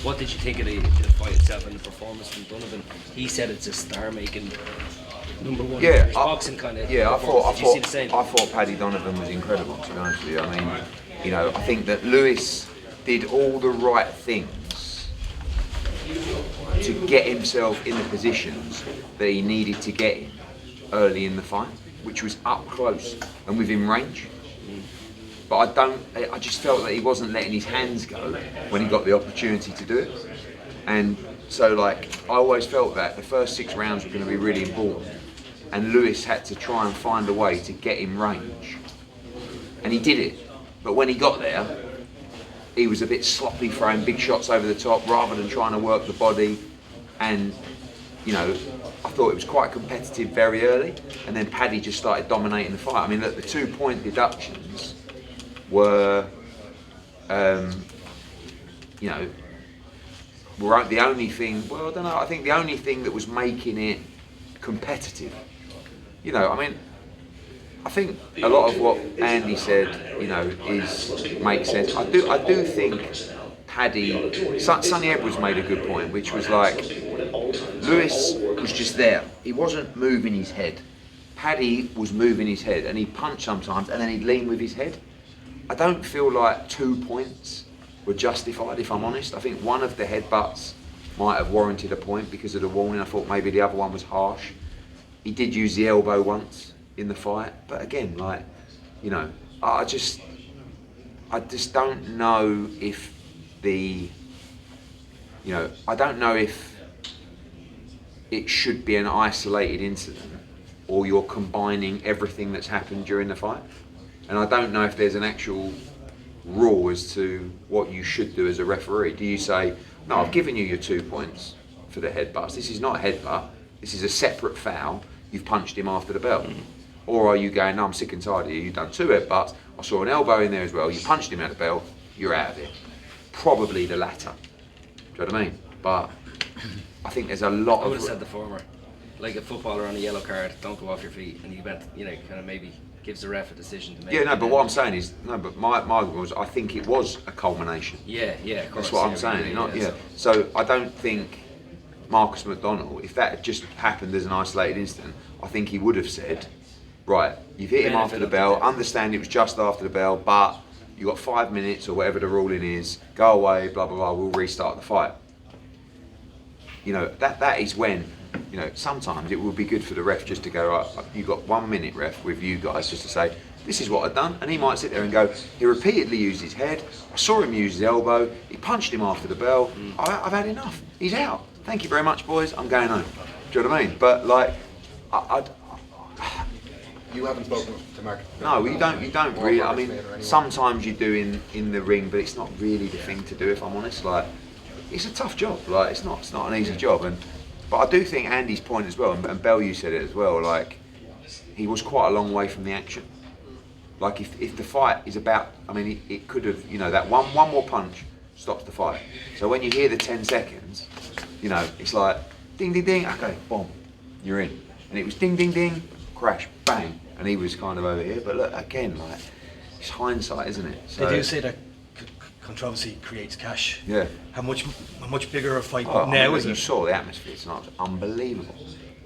What did you think of the fight itself and the performance from Donovan? He said it's a star-making #1 Yeah, boxing kind of. Yeah, I I thought Paddy Donovan was incredible, to be honest with you. I mean, you know, I think that Lewis did all the right things to get himself in the positions that he needed to get in early in the fight, which was up close and within range. But I just felt that he wasn't letting his hands go when he got the opportunity to do it. And so, like, I always felt that the first 6 rounds were going to be really important. And Lewis had to try and find a way to get in range. And he did it. But when he got there, he was a bit sloppy, throwing big shots over the top rather than trying to work the body. And, you know, I thought it was quite competitive very early. And then Paddy just started dominating the fight. I mean, look, the 2-point deductions were, you know, were the only thing, well, I don't know, I think the only thing that was making it competitive. You know, I mean, I think a lot of what Andy said, you know, makes sense. I do think Paddy, Sonny Edwards made a good point, which was like, Lewis was just there. He wasn't moving his head. Paddy was moving his head, and he'd punch sometimes, and then he'd lean with his head. I don't feel like 2 points were justified, if I'm honest. I think one of the headbutts might have warranted a point because of the warning. I thought maybe the other one was harsh. He did use the elbow once in the fight, but again, like, you know, I just don't know if I don't know if it should be an isolated incident or you're combining everything that's happened during the fight. And I don't know if there's an actual rule as to what you should do as a referee. Do you say, no, I've given you your 2 points for the headbutts. This is not a headbutt. This is a separate foul. You've punched him after the bell. Or are you going, no, I'm sick and tired of you. You've done 2 headbutts. I saw an elbow in there as well. You punched him out of the bell. You're out of it. Probably the latter. Do you know what I mean? But I think there's a lot I of... would have said the former. Like a footballer on a yellow card, don't go off your feet, and you bet, you know, kind of maybe gives the ref a decision to make. Yeah, no, but what I'm saying is, no, but my argument was, I think it was a culmination. Yeah, of course. That's what I'm saying. So I don't think Marcus McDonnell, if that had just happened as an isolated incident, I think he would have said, right, you've hit him after the bell, understand it was just after the bell, but you got 5 minutes or whatever the ruling is, go away, blah, blah, blah, we'll restart the fight. You know, that is when, you know, sometimes it would be good for the ref just to go, right, you've got 1 minute, ref, with you guys, just to say, this is what I've done. And he might sit there and go, he repeatedly used his head, I saw him use his elbow, he punched him after the bell, I've had enough, he's out. Thank you very much, boys, I'm going home. Do you know what I mean? But like, You haven't spoken to Mark? No, you don't really. I mean, sometimes you do in the ring, but it's not really the thing to do, if I'm honest. Like, it's a tough job. Like, it's not an easy job. But I do think Andy's point as well, and Bell, you said it as well. Like, he was quite a long way from the action. Like, if the fight is about, I mean, it could have, you know, that one more punch stops the fight. So when you hear the 10 seconds, you know, it's like ding ding ding. Okay, boom, you're in. And it was ding ding ding, crash, bang, and he was kind of over here. But look, again, like, it's hindsight, isn't it? So, they do say that controversy creates cash. Yeah. How much bigger a fight Oh, now is you it? saw the atmosphere tonight, it's unbelievable.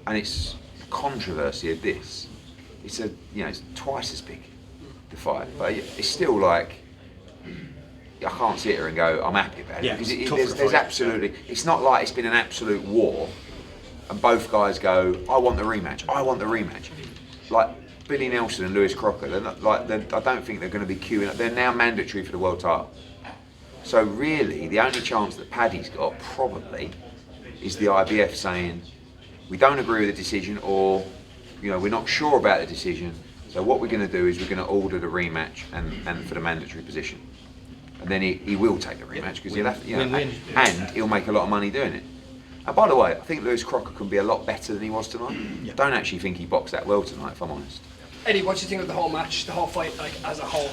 And it's the controversy of this. It's it's twice as big, the fight, but it's still like, I can't sit here and go, I'm happy about it, Yeah, because there's absolutely, it's not like it's been an absolute war, and both guys go, I want the rematch. Like Billy Nelson and Lewis Crocker, I don't think they're going to be queuing up. They're now mandatory for the world title. So really, the only chance that Paddy's got probably is the IBF saying, we don't agree with the decision, or we're not sure about the decision. So what we're going to do is we're going to order the rematch and for the mandatory position. And then he will take the rematch because he'll have, and he'll make a lot of money doing it. And by the way, I think Lewis Crocker can be a lot better than he was tonight. I don't actually think he boxed that well tonight, if I'm honest. Eddie, what do you think of the whole match, the whole fight, like as a whole?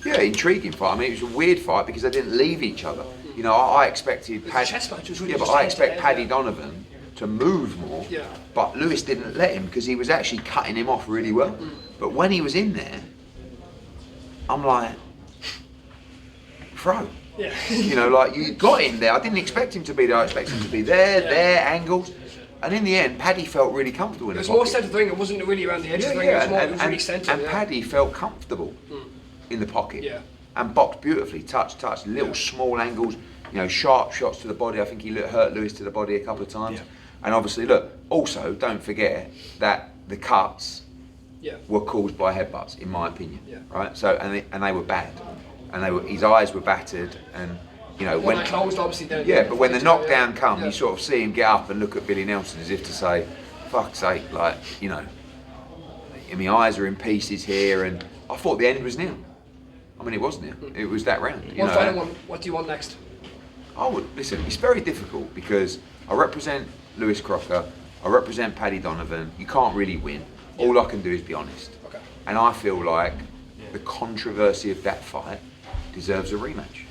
Yeah, intriguing fight. I mean, it was a weird fight because they didn't leave each other. I expected I expect Paddy Donovan to move more. Yeah. But Lewis didn't let him because he was actually cutting him off really well. But when he was in there, I'm like, bro, Yeah. You know, like you got him there. I didn't expect him to be there. I expected him to be there, angles. And in the end, Paddy felt really comfortable in It was the more pocket. centre of the ring, it wasn't really around the edges of the ring, Yeah, it was really centre. and Paddy felt comfortable in the pocket. Yeah. And boxed beautifully, touch, little small angles, you know, sharp shots to the body. I think he hurt Lewis to the body a couple of times. Yeah. And obviously, look, also don't forget that the cuts were caused by headbutts, in my opinion. Yeah. Right? So and they were bad, and his eyes were battered, and you know When I closed, obviously. but when the knockdown come, you sort of see him get up and look at Billy Nelson as if to say, "Fuck's sake!" Like, you know, my eyes are in pieces here, and I thought the end was nil. I mean, it was nil. It was that round. You know, final one. What do you want next? I would listen. It's very difficult because I represent Lewis Crocker. I represent Paddy Donovan. You can't really win. All I can do is be honest. Okay. And I feel like the controversy of that fight deserves a rematch.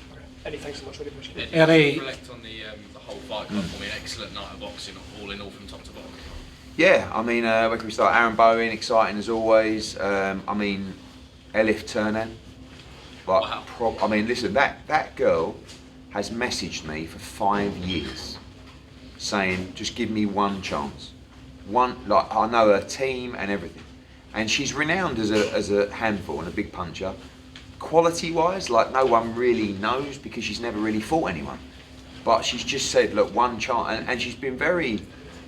Eddie, thanks so much. Really appreciate it. Eddie, reflect on the whole fight card for me. Excellent night of boxing, all in all, from top to bottom. Yeah, I mean, where can we start? Aaron Bowen, exciting as always. I mean, Elif Thuran. Like, Wow. I mean, listen, that girl has messaged me for 5 years, saying, "Just give me one chance." Like, I know her team and everything, and she's renowned as a handful and a big puncher. Quality-wise, like, no one really knows because she's never really fought anyone. But she's just said, look, one chance, and she's been very,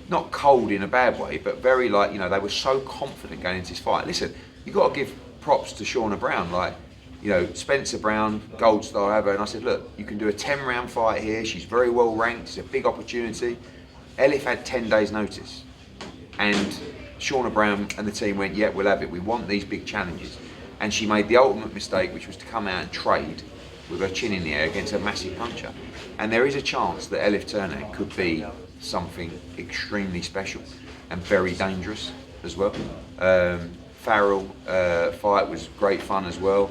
not cold in a bad way, but very, like, you know, they were so confident going into this fight. Listen, you got to give props to Shauna Browne, like, you know, Spencer Brown, Gold Star ever, and I said, look, you can do a 10-round fight here. She's very well ranked. It's a big opportunity. Elif had 10 days' notice, and Shauna Browne and the team went, yeah, we'll have it. We want these big challenges. And she made the ultimate mistake, which was to come out and trade with her chin in the air against a massive puncher. And there is a chance that Elif Thuran could be something extremely special and very dangerous as well. Farrell fight was great fun as well.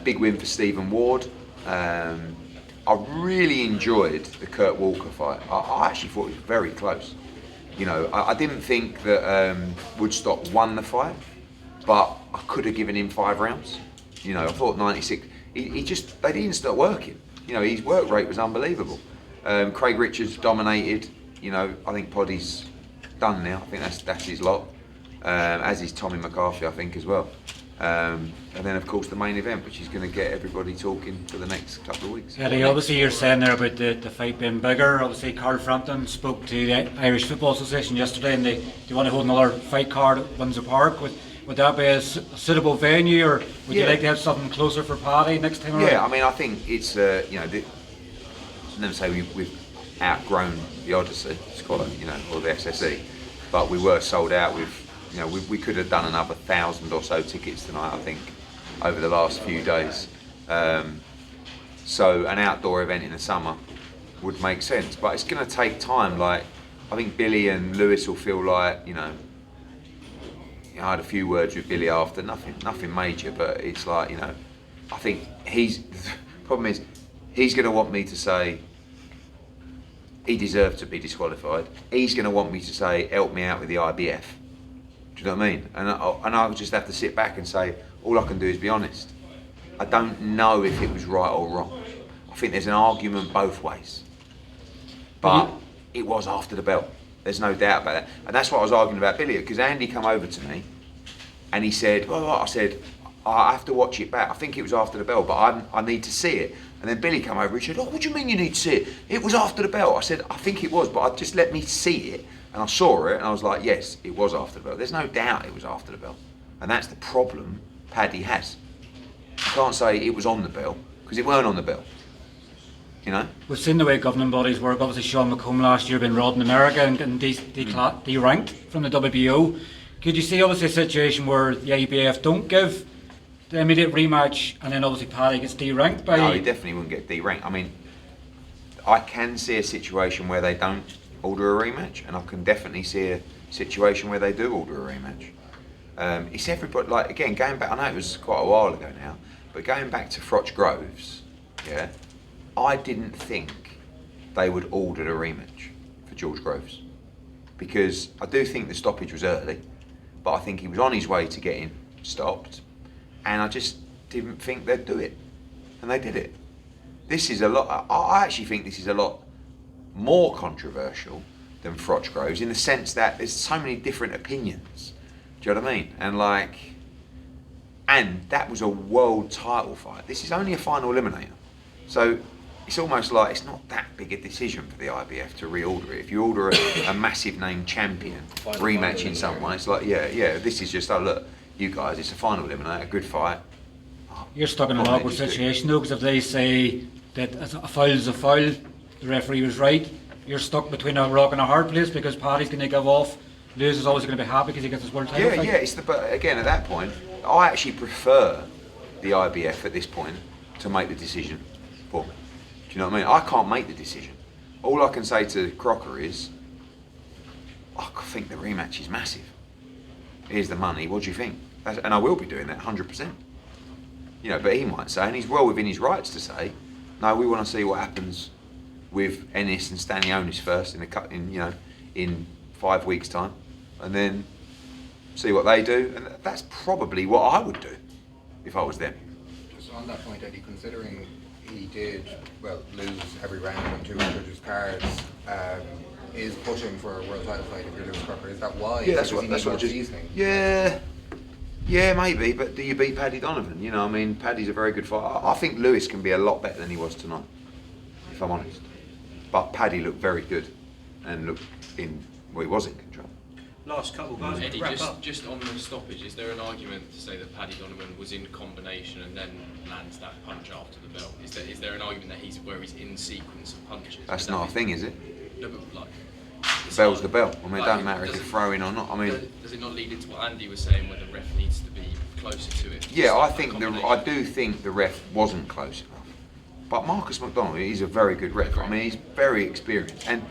Big win for Stephen Ward. I really enjoyed the Kurt Walker fight. I actually thought it was very close. You know, I didn't think that Woodstock won the fight, but I could have given him 5 rounds. You know, I thought 96. They didn't start working. You know, his work rate was unbelievable. Craig Richards dominated. You know, I think Paddy's done now. I think that's his lot. As is Tommy McCarthy, I think, as well. And then, of course, the main event, which is going to get everybody talking for the next couple of weeks. Eddie, obviously you're saying there about the fight being bigger. Obviously, Carl Frampton spoke to the Irish Football Association yesterday, and they want to hold another fight card at Windsor Park. Would that be a suitable venue, or would you like to have something closer for Paddy next time around? Yeah, I mean, I think it's, you know, I never say we've outgrown the Odyssey squad, you know, or the SSE, but we were sold out with, you know, we could have done another 1,000 or so tickets tonight, I think, over the last few days. So an outdoor event in the summer would make sense, but it's going to take time. Like, I think Billy and Lewis will feel like, you know, I had a few words with Billy after, nothing major, but it's like, you know, I think the problem is, he's going to want me to say he deserved to be disqualified. He's going to want me to say, help me out with the IBF. Do you know what I mean? And I'll just have to sit back and say, all I can do is be honest. I don't know if it was right or wrong. I think there's an argument both ways. But it was after the bell. There's no doubt about that. And that's what I was arguing about Billy, because Andy come over to me and he said, well, I said, I have to watch it back. I think it was after the bell, but I need to see it. And then Billy come over and said, oh, what do you mean you need to see it? It was after the bell. I said, I think it was, but just let me see it. And I saw it and I was like, yes, it was after the bell. There's no doubt it was after the bell. And that's the problem Paddy has. You can't say it was on the bell, because it weren't on the bell. You know? We've seen the way governing bodies work. Obviously, Sean McComb last year been robbed in America and getting deranked from the WBO. Could you see obviously a situation where the IBF don't give the immediate rematch, and then obviously Paddy gets deranked by? No, he definitely wouldn't get deranked. I mean, I can see a situation where they don't order a rematch, and I can definitely see a situation where they do order a rematch. It's everybody, like, again, going back, I know it was quite a while ago now, but going back to Froch Groves, yeah, I didn't think they would order a rematch for George Groves, because I do think the stoppage was early, but I think he was on his way to getting stopped, and I just didn't think they'd do it, and they did it. this is a lot. I actually think this is a lot more controversial than Frochgrove's in the sense that there's so many different opinions. Do you know what I mean? And that was a world title fight. This is only a final eliminator, so it's almost like it's not that big a decision for the IBF to reorder it. If you order a massive name champion rematching someone, it's like this is just look, you guys, it's a final eliminator, a good fight. You're stuck in an awkward situation though, because if they say that a foul is a foul, the referee was right, you're stuck between a rock and a hard place because Paddy's going to give off. Lewis is always going to be happy because he gets his world title fight. But again, at that point, I actually prefer the IBF at this point to make the decision for me. Do you know what I mean? I can't make the decision. All I can say to Crocker is, I think the rematch is massive. Here's the money. What do you think? And I will be doing that 100%. You know, but he might say, and he's well within his rights to say, no, we want to see what happens with Ennis and Stanionis first in 5 weeks' time, and then see what they do. And that's probably what I would do if I was them. Just on that point, Eddie, considering he did, lose every round on 2 judges' cards, is pushing for a world title fight if you're Lewis Crocker. Is that why? Yeah, that's what seasoning? Yeah, maybe, but do you beat Paddy Donovan? You know, I mean, Paddy's a very good fighter. I think Lewis can be a lot better than he was tonight, if I'm honest. But Paddy looked very good and he was in control. Last couple guys. Eddie, just on the stoppage, is there an argument to say that Paddy Donovan was in combination and then lands that punch after the bell? Is there an argument that he's in sequence of punches? That's not a thing, is it? No, but like, the bell's the bell. I mean, it don't matter if you're throwing or not. I mean, does it not lead into what Andy was saying, where the ref needs to be closer to it? Yeah, I do think the ref wasn't close enough. But Marcus McDonald, he's a very good ref. I mean, he's very experienced, and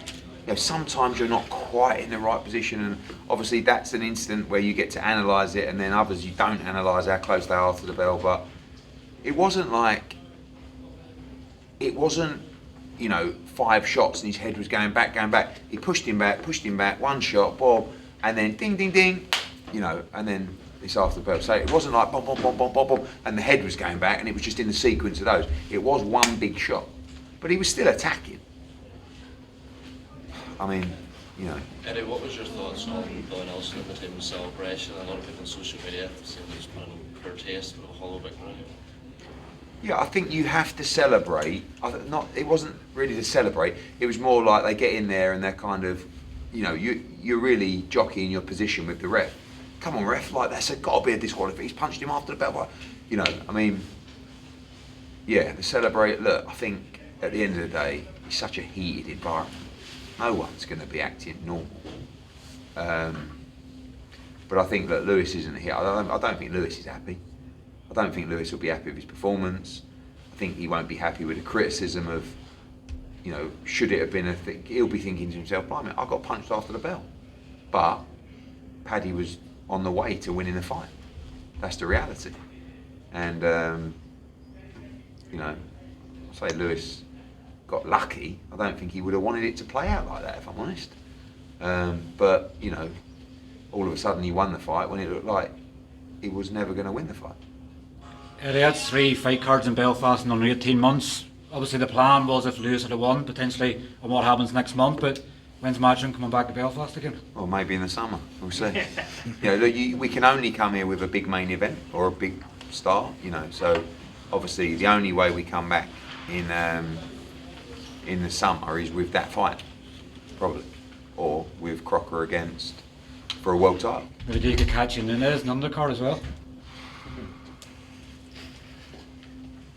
sometimes you're not quite in the right position, and obviously that's an incident where you get to analyse it, and then others you don't analyse how close they are to the bell. But it wasn't 5 shots and his head was going back. He pushed him back, 1 shot, bob, and then ding, ding, ding, and then it's after the bell. So it wasn't like bom, bom, bom, bom, bom, bom, and the head was going back, and it was just in the sequence of those. It was one big shot, but he was still attacking. I mean, Eddie, what was your thoughts on Bowen and the team's celebration? A lot of people on social media saying it was poor taste with a hollow victory. Yeah, I think you have to celebrate. It wasn't really to celebrate. It was more like they get in there and they're kind of, you're really jockeying your position with the ref. Come on, ref, that's got to be a disqualification. He's punched him after the bell. The celebrate. Look, I think at the end of the day, it's such a heated environment. No one's going to be acting normal. But I think that Lewis isn't here. I don't think Lewis is happy. I don't think Lewis will be happy with his performance. I think he won't be happy with the criticism of, should it have been a thing. He'll be thinking to himself, blimey, I got punched after the bell. But Paddy was on the way to winning the fight. That's the reality. And, I say Lewis got lucky. I don't think he would have wanted it to play out like that, if I'm honest. But, all of a sudden he won the fight when it looked like he was never going to win the fight. They had 3 fight cards in Belfast in under 18 months. Obviously the plan was if Lewis had won, potentially on what happens next month, but when's matchroom coming back to Belfast again? Or maybe in the summer, we'll see. We can only come here with a big main event or a big star, so obviously the only way we come back in the summer is with that fight, probably, or with Crocker for a world title. Maybe you could catch you in Nunez and undercard as well.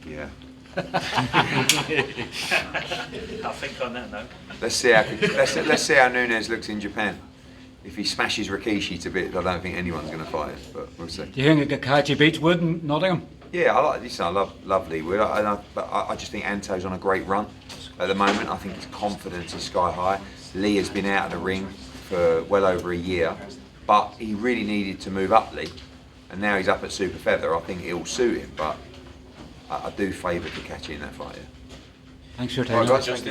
Yeah. I'll think on that now. Let's see how Nunez looks in Japan. If he smashes Rikishi to bits, I don't think anyone's going to fight him, but we'll see. Do you think Kakachi beats Wood in Nottingham? Yeah, I love Lee Wood. But I just think Anto's on a great run at the moment. I think his confidence is sky high. Lee has been out of the ring for well over a year, but he really needed to move up, Lee, and now he's up at super feather. I think it'll suit him, but I do favour Kakachi in that fight. Yeah. Thanks for your time. Right, guys,